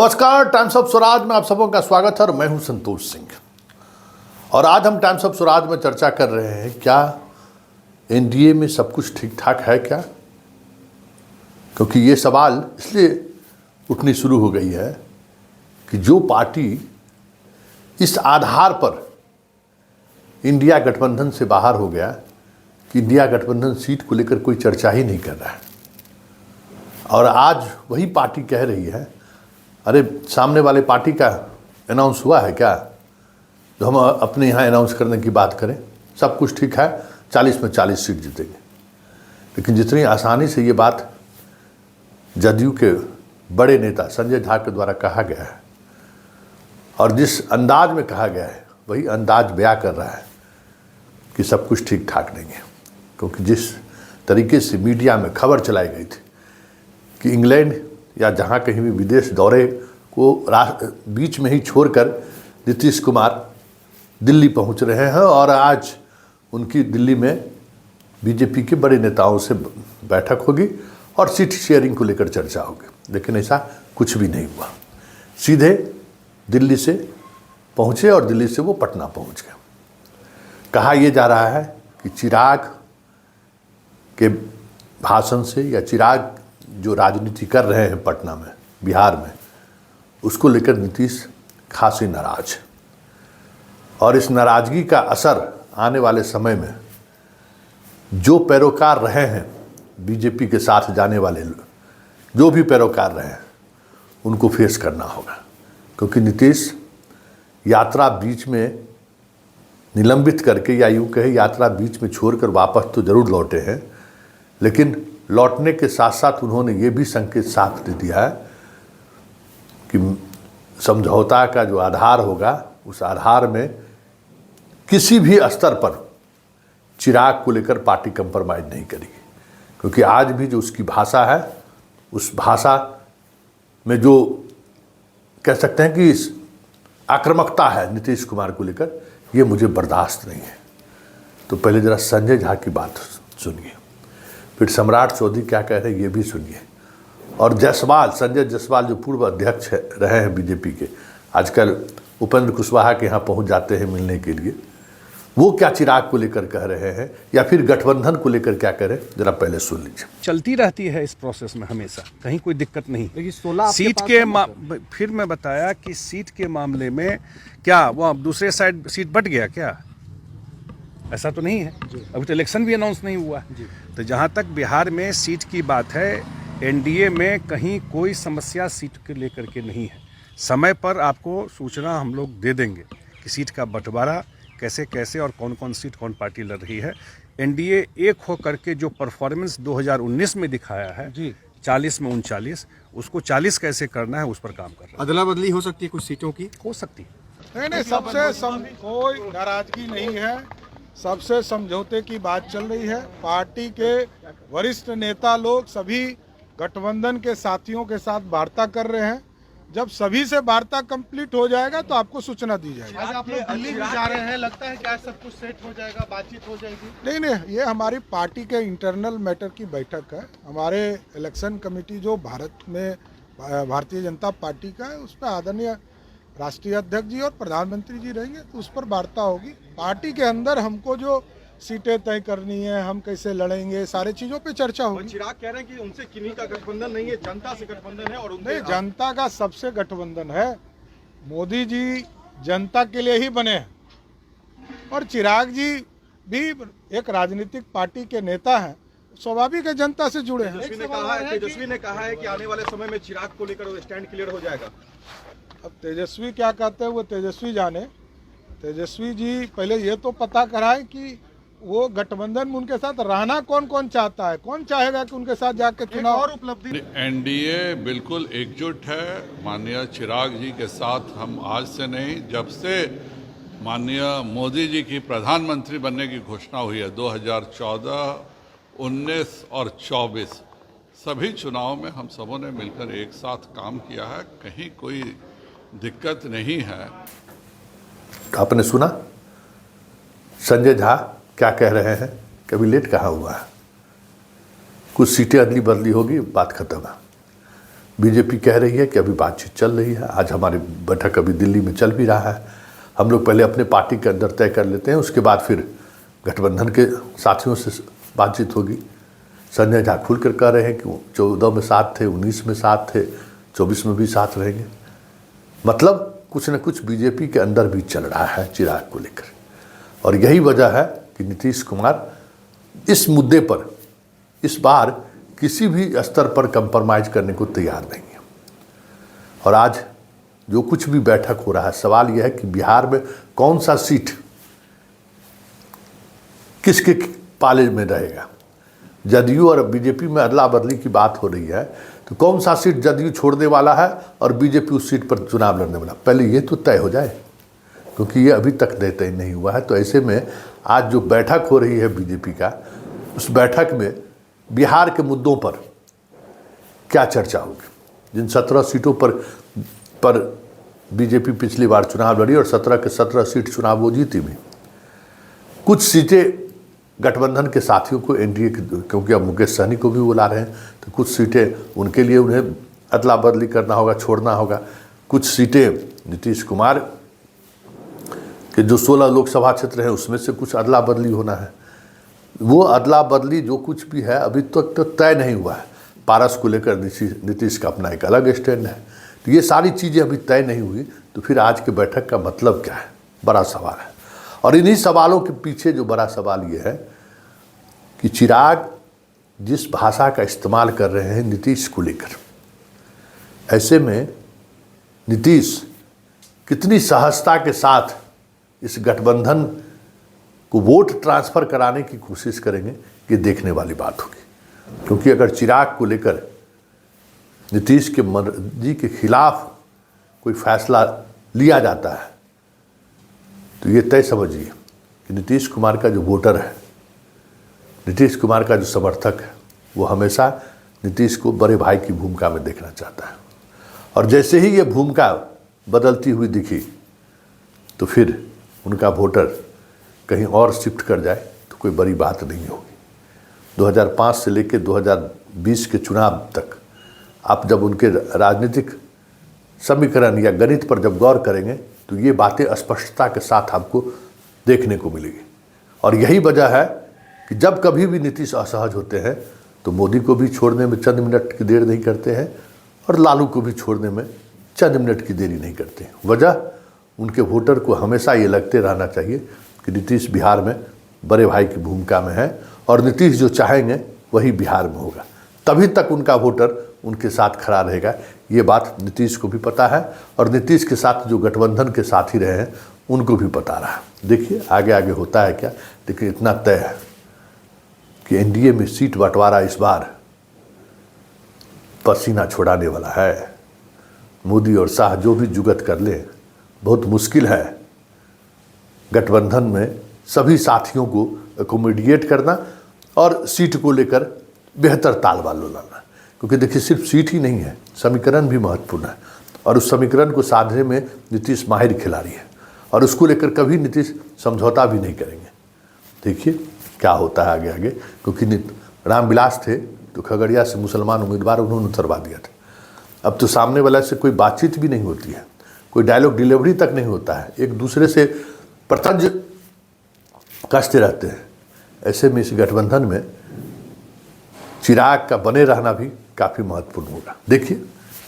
नमस्कार, times of Swaraj में आप सबों का स्वागत है और मैं हूं संतोष सिंह। और आज हम टाइम्स ऑफ स्वराज में चर्चा कर रहे हैं, क्या एनडीए में सब कुछ ठीक ठाक है क्या? क्योंकि ये सवाल इसलिए उठनी शुरू हो गई है कि जो पार्टी इस आधार पर इंडिया गठबंधन से बाहर हो गया कि इंडिया गठबंधन सीट को लेकर कोई चर्चा ही नहीं कर रहा है, और आज वही पार्टी कह रही है अरे सामने वाले पार्टी का अनाउंस हुआ है क्या, जो हम अपने यहाँ अनाउंस करने की बात करें, सब कुछ ठीक है, 40 में 40 सीट जीतेंगे। लेकिन जितनी आसानी से ये बात जदयू के बड़े नेता संजय झा के द्वारा कहा गया है और जिस अंदाज में कहा गया है, वही अंदाज बयां कर रहा है कि सब कुछ ठीक ठाक नहीं है। क्योंकि जिस तरीके से मीडिया में खबर चलाई गई थी कि इंग्लैंड या जहाँ कहीं भी विदेश दौरे को बीच में ही छोड़कर नीतीश कुमार दिल्ली पहुँच रहे हैं और आज उनकी दिल्ली में बीजेपी के बड़े नेताओं से बैठक होगी और सीट शेयरिंग को लेकर चर्चा होगी। लेकिन ऐसा कुछ भी नहीं हुआ, सीधे दिल्ली से पहुँचे और दिल्ली से वो पटना पहुँच गए। कहा यह जा रहा है कि चिराग के भाषण से या चिराग जो राजनीति कर रहे हैं पटना में, बिहार में, उसको लेकर नीतीश खासी नाराज है। और इस नाराजगी का असर आने वाले समय में जो पैरोकार रहे हैं बीजेपी के साथ जाने वाले लोग, जो भी पैरोकार रहे हैं, उनको फेस करना होगा। क्योंकि नीतीश यात्रा बीच में निलंबित करके, या यूँ कहे यात्रा बीच में छोड़कर वापस तो जरूर लौटे हैं, लेकिन लौटने के साथ साथ उन्होंने ये भी संकेत साफ दे दिया है कि समझौता का जो आधार होगा, उस आधार में किसी भी स्तर पर चिराग को लेकर पार्टी कंप्रोमाइज नहीं करेगी। क्योंकि आज भी जो उसकी भाषा है, उस भाषा में जो कह सकते हैं कि आक्रामकता है नीतीश कुमार को लेकर, ये मुझे बर्दाश्त नहीं है। तो पहले जरा संजय झा की बात सुनिए, फिर सम्राट चौधरी क्या कह रहे हैं ये भी सुनिए, और जायसवाल, संजय जायसवाल जो पूर्व अध्यक्ष रहे हैं बीजेपी के, आजकल उपेंद्र कुशवाहा के यहाँ पहुँच जाते हैं मिलने के लिए, वो क्या चिराग को लेकर कह रहे हैं या फिर गठबंधन को लेकर क्या कह रहे हैं, जरा पहले सुन लीजिए। चलती रहती है इस प्रोसेस में हमेशा, कहीं कोई दिक्कत नहीं। सीट के फिर मैं बताया कि सीट के मामले में क्या वो दूसरे साइड सीट बट गया क्या? ऐसा तो नहीं है, अभी तो इलेक्शन भी अनाउंस नहीं हुआ। तो जहाँ तक बिहार में सीट की बात है, एनडीए में कहीं कोई समस्या सीट के लेकर के नहीं है। समय पर आपको सूचना हम लोग दे देंगे कि सीट का बंटवारा कैसे कैसे और कौन कौन सीट कौन पार्टी लड़ रही है। एनडीए एक हो करके जो परफॉर्मेंस 2019 में दिखाया है 40 में 39, उसको 40 कैसे करना है उस पर काम कर रहा है। अदला बदली हो सकती है कुछ सीटों की, हो सकती है। नहीं, सबसे कोई नाराजगी नहीं है, सबसे समझौते की बात चल रही है। पार्टी के वरिष्ठ नेता लोग सभी गठबंधन के साथियों के साथ वार्ता कर रहे हैं। जब सभी से वार्ता कंप्लीट हो जाएगा तो आपको सूचना दी जाएगी। आज आप लोग दिल्ली भी जा रहे हैं, लगता है कि आज सब कुछ सेट हो जाएगा, बातचीत हो जाएगी? नहीं, ये हमारी पार्टी के इंटरनल मैटर की बैठक है। हमारे इलेक्शन कमेटी जो भारत में भारतीय जनता पार्टी का है, उस पर आदरणीय राष्ट्रीय अध्यक्ष जी और प्रधानमंत्री जी रहेंगे, तो उस पर वार्ता होगी। पार्टी के अंदर हमको जो सीटें तय करनी है, हम कैसे लड़ेंगे, सारे चीजों पे चर्चा होगी। चिराग कह रहे हैं कि उनसे किन्हीं का गठबंधन नहीं है, जनता से गठबंधन है। और नहीं, जनता का सबसे गठबंधन है। मोदी जी जनता के लिए ही बने हैं और चिराग जी भी एक राजनीतिक पार्टी के नेता हैं, स्वाभाविक है जनता से जुड़े हैं। तेजस्वी ने कहा है कि आने वाले समय में चिराग को लेकर स्टैंड क्लियर हो जाएगा। अब तेजस्वी क्या कहते हैं वो तेजस्वी जाने। तेजस्वी जी पहले ये तो पता कराएं कि वो गठबंधन में उनके साथ रहना कौन कौन चाहता है, कौन चाहेगा कि उनके साथ जाके चुनाव और उपलब्धि। एनडीए बिल्कुल एकजुट है माननीय चिराग जी के साथ। हम आज से नहीं, जब से माननीय मोदी जी की प्रधानमंत्री बनने की घोषणा हुई है 2014, 19 और 24, सभी चुनाव में हम सबों ने मिलकर एक साथ काम किया है, कहीं कोई दिक्कत नहीं है। आपने सुना संजय झा क्या कह रहे हैं, कभी लेट कहाँ हुआ है, कुछ सीटें अदली बदली होगी, बात खत्म है। बीजेपी कह रही है कि अभी बातचीत चल रही है। आज हमारी बैठक अभी दिल्ली में चल भी रहा है। हम लोग पहले अपने पार्टी के अंदर तय कर लेते हैं, उसके बाद फिर गठबंधन के साथियों से बातचीत होगी। संजय झा खुल कर कह रहे हैं कि 14 में साथ थे, 19 में साथ थे, 24 में भी साथ रहेंगे। मतलब कुछ न कुछ बीजेपी के अंदर भी चल रहा है चिराग को लेकर, और यही वजह है कि नीतीश कुमार इस मुद्दे पर इस बार किसी भी स्तर पर कंप्रोमाइज करने को तैयार नहीं है। और आज जो कुछ भी बैठक हो रहा है, सवाल यह है कि बिहार में कौन सा सीट किसके पाले में रहेगा। जदयू और बीजेपी में अदला बदली की बात हो रही है, तो कौन सा सीट जदयू छोड़ने वाला है और बीजेपी उस सीट पर चुनाव लड़ने वाला, पहले ये तो तय हो जाए, क्योंकि ये अभी तक तय नहीं हुआ है। तो ऐसे में आज जो बैठक हो रही है बीजेपी का, उस बैठक में बिहार के मुद्दों पर क्या चर्चा होगी। जिन 17 सीटों पर बीजेपी पिछली बार चुनाव लड़ी और 17 के 17 सीट चुनाव वो जीती भी, कुछ सीटें गठबंधन के साथियों को एनडीए के, क्योंकि अब मुकेश सहनी को भी बुला रहे हैं, तो कुछ सीटें उनके लिए उन्हें अदला बदली करना होगा, छोड़ना होगा। कुछ सीटें नीतीश कुमार के जो 16 लोकसभा क्षेत्र हैं उसमें से कुछ अदला बदली होना है। वो अदला बदली जो कुछ भी है अभी तक तो तय नहीं हुआ है। पारस को लेकर नीतीश का अपना एक अलग स्टैंड है। तो ये सारी चीज़ें अभी तय नहीं हुई, तो फिर आज के बैठक का मतलब क्या है, बड़ा सवाल है। और इन्हीं सवालों के पीछे जो बड़ा सवाल ये है कि चिराग जिस भाषा का इस्तेमाल कर रहे हैं नीतीश को लेकर, ऐसे में नीतीश कितनी सहजता के साथ इस गठबंधन को वोट ट्रांसफ़र कराने की कोशिश करेंगे, ये देखने वाली बात होगी। क्योंकि अगर चिराग को लेकर नीतीश के मर्जी के खिलाफ कोई फैसला लिया जाता है, तो ये तय समझिए कि नीतीश कुमार का जो वोटर है, नीतीश कुमार का जो समर्थक है, वो हमेशा नीतीश को बड़े भाई की भूमिका में देखना चाहता है। और जैसे ही ये भूमिका बदलती हुई दिखी, तो फिर उनका वोटर कहीं और शिफ्ट कर जाए तो कोई बड़ी बात नहीं होगी। 2005 से लेकर 2020 के चुनाव तक आप जब उनके राजनीतिक समीकरण या गणित पर जब गौर करेंगे, तो ये बातें स्पष्टता के साथ आपको देखने को मिलेगी। और यही वजह है कि जब कभी भी नीतीश असहज होते हैं, तो मोदी को भी छोड़ने में चंद मिनट की देर नहीं करते हैं और लालू को भी छोड़ने में चंद मिनट की देरी नहीं करते हैं। वजह उनके वोटर को हमेशा ये लगते रहना चाहिए कि नीतीश बिहार में बड़े भाई की भूमिका में है और नीतीश जो चाहेंगे वही बिहार में होगा। तभी तक उनका वोटर उनके साथ खड़ा रहेगा। ये बात नीतीश को भी पता है और नीतीश के साथ जो गठबंधन के साथी रहे हैं उनको भी पता रहा। देखिए आगे आगे होता है क्या, लेकिन इतना तय है कि एनडीए में सीट बंटवारा इस बार पसीना छुड़ाने वाला है। मोदी और शाह जो भी जुगत कर ले, बहुत मुश्किल है गठबंधन में सभी साथियों को एकोमोडिएट करना और सीट को लेकर बेहतर तालबाल लाना। क्योंकि देखिए सिर्फ सीट ही नहीं है, समीकरण भी महत्वपूर्ण है और उस समीकरण को साधने में नीतीश माहिर खिलाड़ी है और उसको लेकर कभी नीतीश समझौता भी नहीं करेंगे। देखिए क्या होता है आगे आगे, क्योंकि रामविलास थे तो खगड़िया से मुसलमान उम्मीदवार उन्होंने उतरवा दिया था। अब तो सामने वाला से कोई बातचीत भी नहीं होती है, कोई डायलॉग डिलीवरी तक नहीं होता है, एक दूसरे से प्रतंज कसते रहते हैं। ऐसे में इस गठबंधन में चिराग का बने रहना भी काफ़ी महत्वपूर्ण होगा। देखिए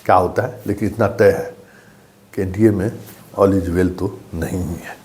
क्या होता है, लेकिन इतना तय है कि एनडीए में ऑल इज वेल तो नहीं ही है।